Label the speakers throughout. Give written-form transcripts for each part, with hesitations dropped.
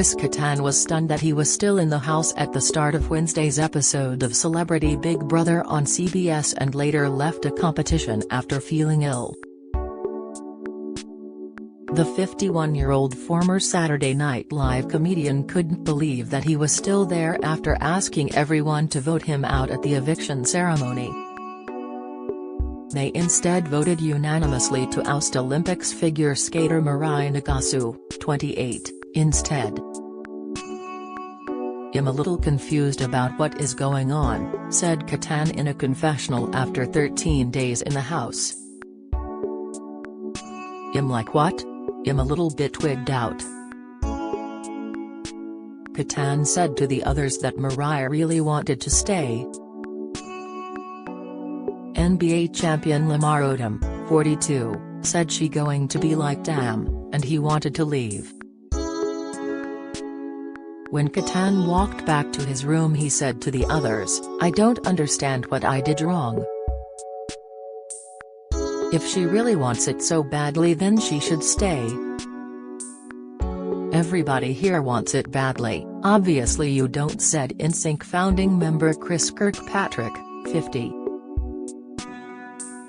Speaker 1: Chris Kattan was stunned that he was still in the house at the start of Wednesday's episode of Celebrity Big Brother on CBS and later left a competition after feeling ill. The 51-year-old former Saturday Night Live comedian couldn't believe that he was still there after asking everyone to vote him out at the eviction ceremony. They instead voted unanimously to oust Olympics figure skater Mirai Nagasu, 28, instead. "I'm a little confused about what is going on," said Kattan in a confessional after 13 days in the house. "I'm like what? I'm a little bit twigged out." Kattan said to the others that Mirai really wanted to stay. NBA champion Lamar Odom, 42, said she going to be like damn, and he wanted to leave. When Kattan walked back to his room he said to the others, "I don't understand what I did wrong. If she really wants it so badly then she should stay. Everybody here wants it badly, obviously you don't," said NSYNC founding member Chris Kirkpatrick, 50.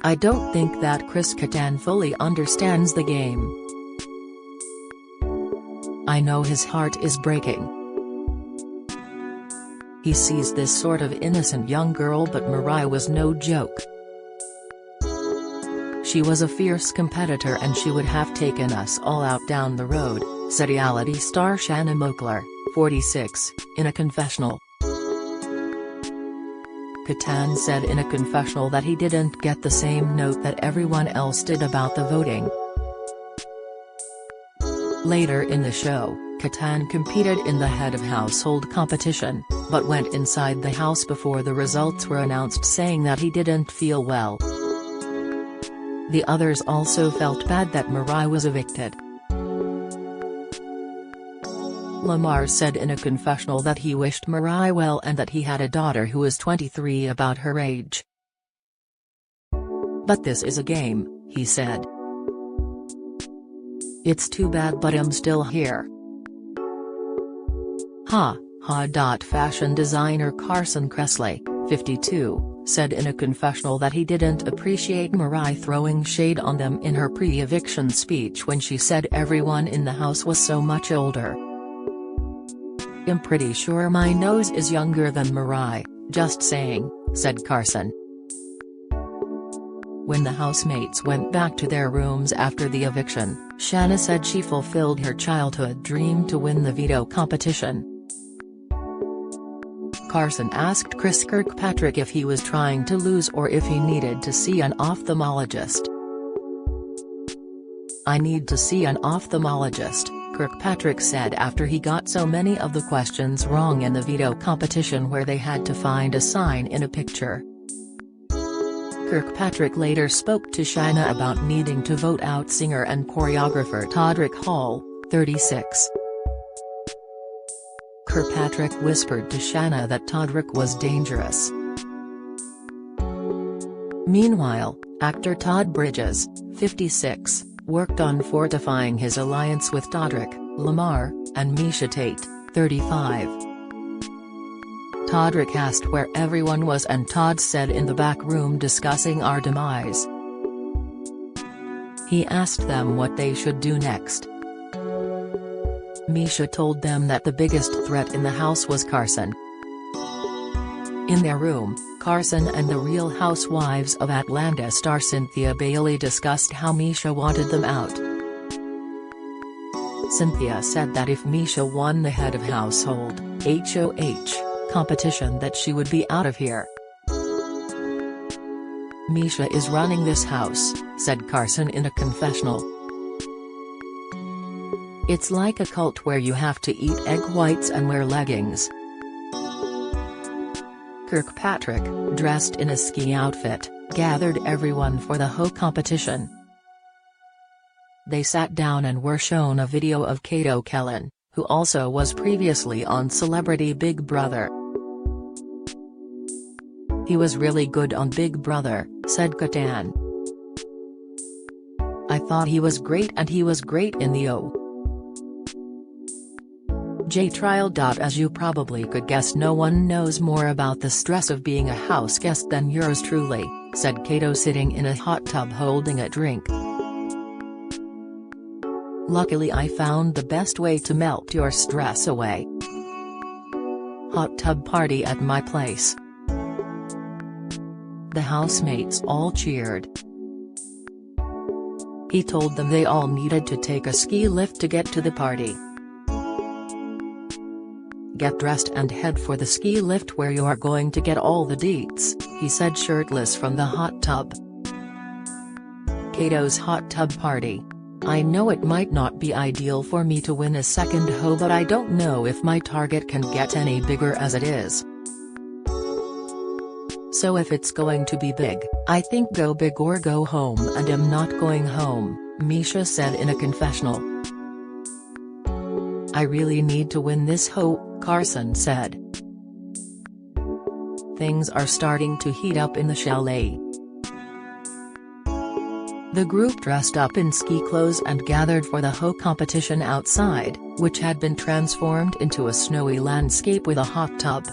Speaker 1: "I don't think that Chris Kattan fully understands the game. I know his heart is breaking. He sees this sort of innocent young girl, but Mirai was no joke. She was a fierce competitor and she would have taken us all out down the road," said reality star Shanna Moakler, 46, in a confessional. Kattan said in a confessional that he didn't get the same note that everyone else did about the voting. Later in the show, Kattan competed in the head of household competition, but went inside the house before the results were announced saying that he didn't feel well. The others also felt bad that Mirai was evicted. Lamar said in a confessional that he wished Mirai well and that he had a daughter who is 23 about her age. "But this is a game," he said. "It's too bad but I'm still here. Ha, ha. Fashion designer Carson Kressley, 52, said in a confessional that he didn't appreciate Mirai throwing shade on them in her pre-eviction speech when she said everyone in the house was so much older. "I'm pretty sure my nose is younger than Mirai, just saying," said Carson. When the housemates went back to their rooms after the eviction, Shanna said she fulfilled her childhood dream to win the veto competition. Carson asked Chris Kirkpatrick if he was trying to lose or if he needed to see an ophthalmologist. "I need to see an ophthalmologist," Kirkpatrick said after he got so many of the questions wrong in the veto competition where they had to find a sign in a picture. Kirkpatrick later spoke to Shanna about needing to vote out singer and choreographer Todrick Hall, 36. Kirkpatrick whispered to Shanna that Todrick was dangerous. Meanwhile, actor Todd Bridges, 56, worked on fortifying his alliance with Todrick, Lamar, and Misha Tate, 35. Todrick asked where everyone was and Todd said in the back room discussing our demise. He asked them what they should do next. Misha told them that the biggest threat in the house was Carson. In their room, Carson and the Real Housewives of Atlanta star Cynthia Bailey discussed how Misha wanted them out. Cynthia said that if Misha won the head of household (HOH) competition that she would be out of here. "Misha is running this house," said Carson in a confessional. "It's like a cult where you have to eat egg whites and wear leggings." Kirkpatrick, dressed in a ski outfit, gathered everyone for the HO competition. They sat down and were shown a video of Kato Kellen, who also was previously on Celebrity Big Brother. "He was really good on Big Brother," said Kattan. "I thought he was great and he was great in the O." J trial. As you probably could guess, no one knows more about the stress of being a house guest than yours truly, said Kato, sitting in a hot tub holding a drink. Luckily I found the best way to melt your stress away. Hot tub party at my place. The housemates all cheered. He told them they all needed to take a ski lift to get to the party. Get dressed and head for the ski lift where you are going to get all the deets, he said, shirtless from the hot tub. Kato's hot tub party. I know it might not be ideal for me to win a second hoe, but I don't know if my target can get any bigger as it is. So if it's going to be big, I think go big or go home, and I'm not going home, Misha said in a confessional. I really need to win this hoe, Carson said. Things are starting to heat up in the chalet. The group dressed up in ski clothes and gathered for the hoe competition outside, which had been transformed into a snowy landscape with a hot tub.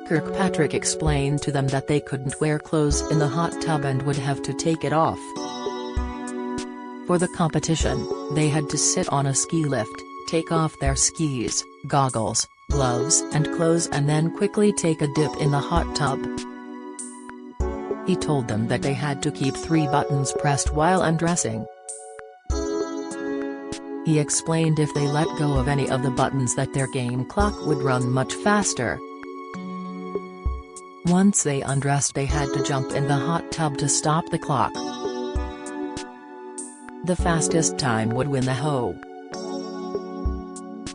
Speaker 1: Kirkpatrick explained to them that they couldn't wear clothes in the hot tub and would have to take it off. For the competition, they had to sit on a ski lift, take off their skis, goggles, gloves and clothes, and then quickly take a dip in the hot tub. He told them that they had to keep 3 buttons pressed while undressing. He explained if they let go of any of the buttons that their game clock would run much faster. Once they undressed, they had to jump in the hot tub to stop the clock. The fastest time would win the hoe.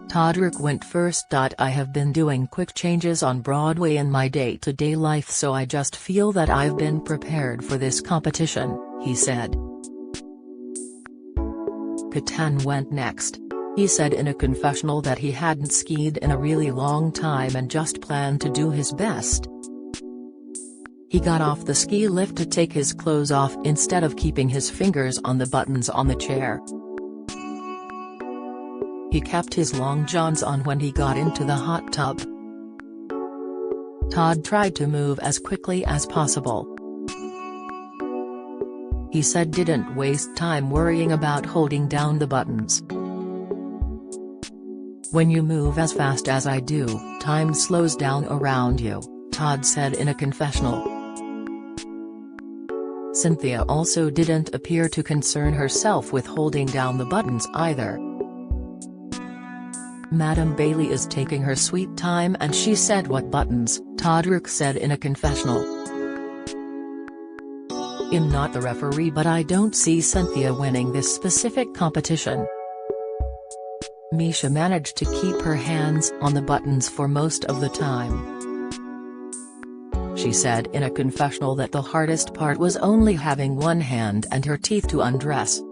Speaker 1: Todrick went first. I have been doing quick changes on Broadway in my day-to-day life, so I just feel that I've been prepared for this competition, he said. Kattan went next. He said in a confessional that he hadn't skied in a really long time and just planned to do his best. He got off the ski lift to take his clothes off instead of keeping his fingers on the buttons on the chair. He kept his long johns on when he got into the hot tub. Todd tried to move as quickly as possible. He said didn't waste time worrying about holding down the buttons. When you move as fast as I do, time slows down around you, Todd said in a confessional. Cynthia also didn't appear to concern herself with holding down the buttons either. Madam Bailey is taking her sweet time and she said what buttons, Todrick said in a confessional. I'm not the referee, but I don't see Cynthia winning this specific competition. Misha managed to keep her hands on the buttons for most of the time. She said in a confessional that the hardest part was only having one hand and her teeth to undress.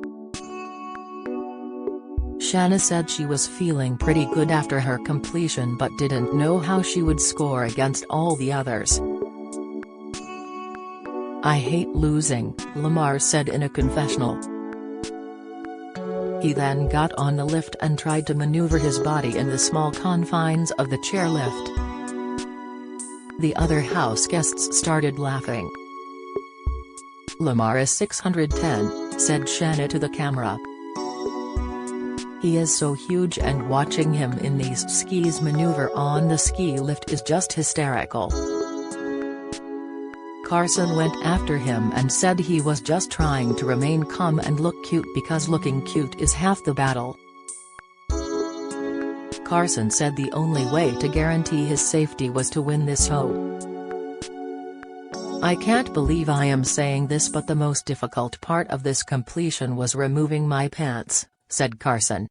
Speaker 1: Shanna said she was feeling pretty good after her completion but didn't know how she would score against all the others. I hate losing, Lamar said in a confessional. He then got on the lift and tried to maneuver his body in the small confines of the chairlift. The other house guests started laughing. Lamar is 610, said Shanna to the camera. He is so huge and watching him in these skis maneuver on the ski lift is just hysterical. Carson went after him and said he was just trying to remain calm and look cute because looking cute is half the battle. Carson said the only way to guarantee his safety was to win this hoe. I can't believe I am saying this, but the most difficult part of this completion was removing my pants, said Carson.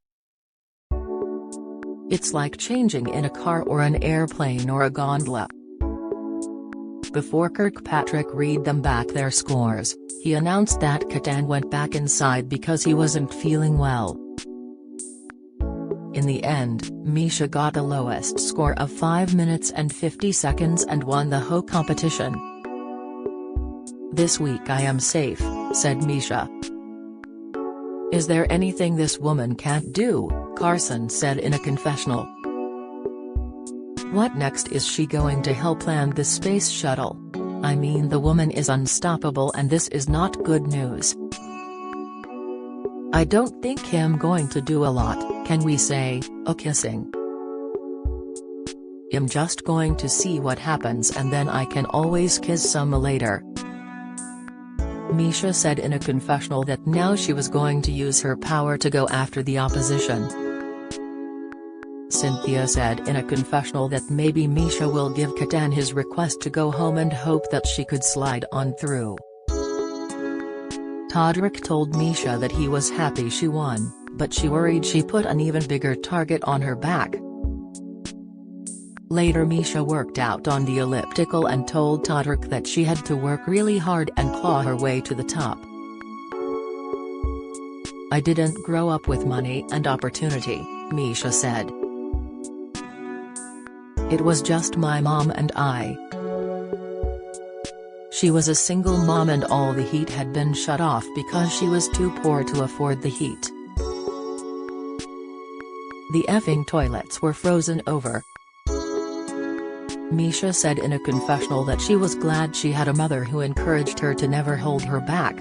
Speaker 1: It's like changing in a car or an airplane or a gondola. Before Kirkpatrick read them back their scores, he announced that Kattan went back inside because he wasn't feeling well. In the end, Misha got the lowest score of 5 minutes and 50 seconds and won the hoe competition. This week I am safe, said Misha. "Is there anything this woman can't do?" Carson said in a confessional. "What next? Is she going to help land the space shuttle? I mean, the woman is unstoppable and this is not good news. I don't think I'm going to do a lot, can we say, a kissing? I'm just going to see what happens and then I can always kiss some later." Misha said in a confessional that now she was going to use her power to go after the opposition. Cynthia said in a confessional that maybe Misha will give Kattan his request to go home and hope that she could slide on through. Todrick told Misha that he was happy she won, but she worried she put an even bigger target on her back. Later Misha worked out on the elliptical and told Todrick that she had to work really hard and claw her way to the top. "I didn't grow up with money and opportunity," Misha said. "It was just my mom and I. She was a single mom and all the heat had been shut off because she was too poor to afford the heat. The effing toilets were frozen over." Misha said in a confessional that she was glad she had a mother who encouraged her to never hold her back.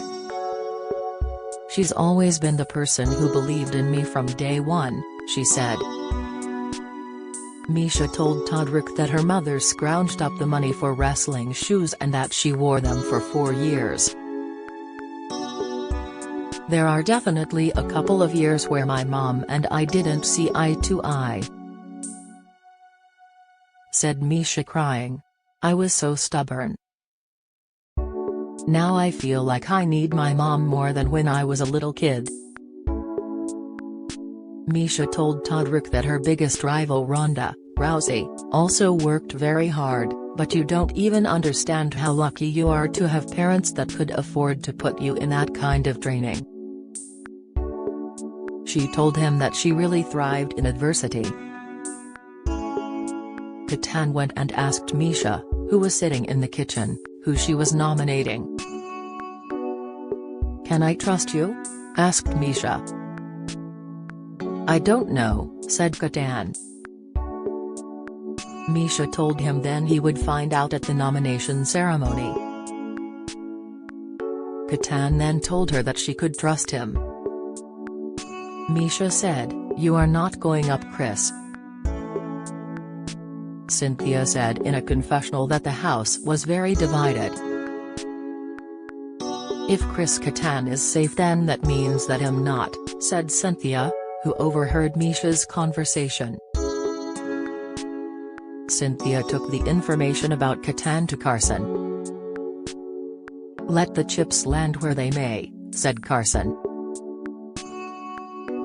Speaker 1: "She's always been the person who believed in me from day one," she said. Misha told Todrick that her mother scrounged up the money for wrestling shoes and that she wore them for 4 years. "There are definitely a couple of years where my mom and I didn't see eye to eye," said Misha, crying. "I was so stubborn. Now I feel like I need my mom more than when I was a little kid." Misha told Todrick that her biggest rival Ronda Rousey also worked very hard, but "You don't even understand how lucky you are to have parents that could afford to put you in that kind of training." She told him that she really thrived in adversity. Kattan went and asked Misha, who was sitting in the kitchen, who she was nominating. "Can I trust you?" asked Misha. "I don't know," said Kattan. Misha told him then he would find out at the nomination ceremony. Kattan then told her that she could trust him. Misha said, "You are not going up, Chris." Cynthia said in a confessional that the house was very divided. "If Chris Kattan is safe then that means that I'm not," said Cynthia, who overheard Misha's conversation. Cynthia took the information about Kattan to Carson. "Let the chips land where they may," said Carson.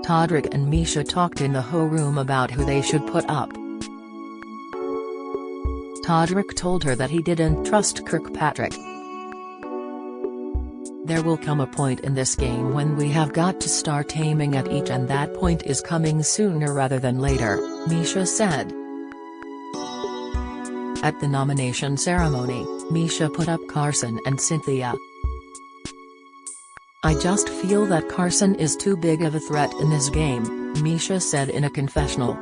Speaker 1: Todrick and Misha talked in the Ho room about who they should put up. Todrick told her that he didn't trust Kirkpatrick. "There will come a point in this game when we have got to start aiming at each and that point is coming sooner rather than later," Misha said. At the nomination ceremony, Misha put up Carson and Cynthia. "I just feel that Carson is too big of a threat in this game," Misha said in a confessional.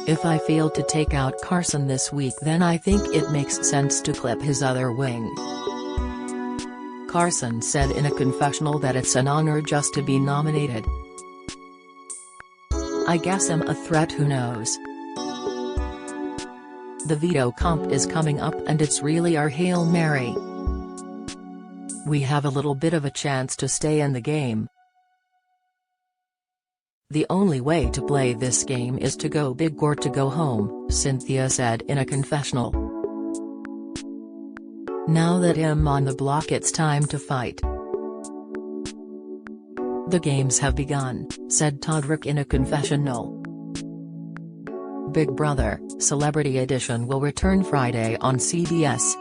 Speaker 1: "If I fail to take out Carson this week then I think it makes sense to clip his other wing." Carson said in a confessional that it's an honor just to be nominated. "I guess I'm a threat, who knows. The veto comp is coming up and it's really our Hail Mary. We have a little bit of a chance to stay in the game. The only way to play this game is to go big or to go home," Cynthia said in a confessional. "Now that I'm on the block it's time to fight." "The games have begun," said Todrick in a confessional. Big Brother, Celebrity Edition will return Friday on CBS.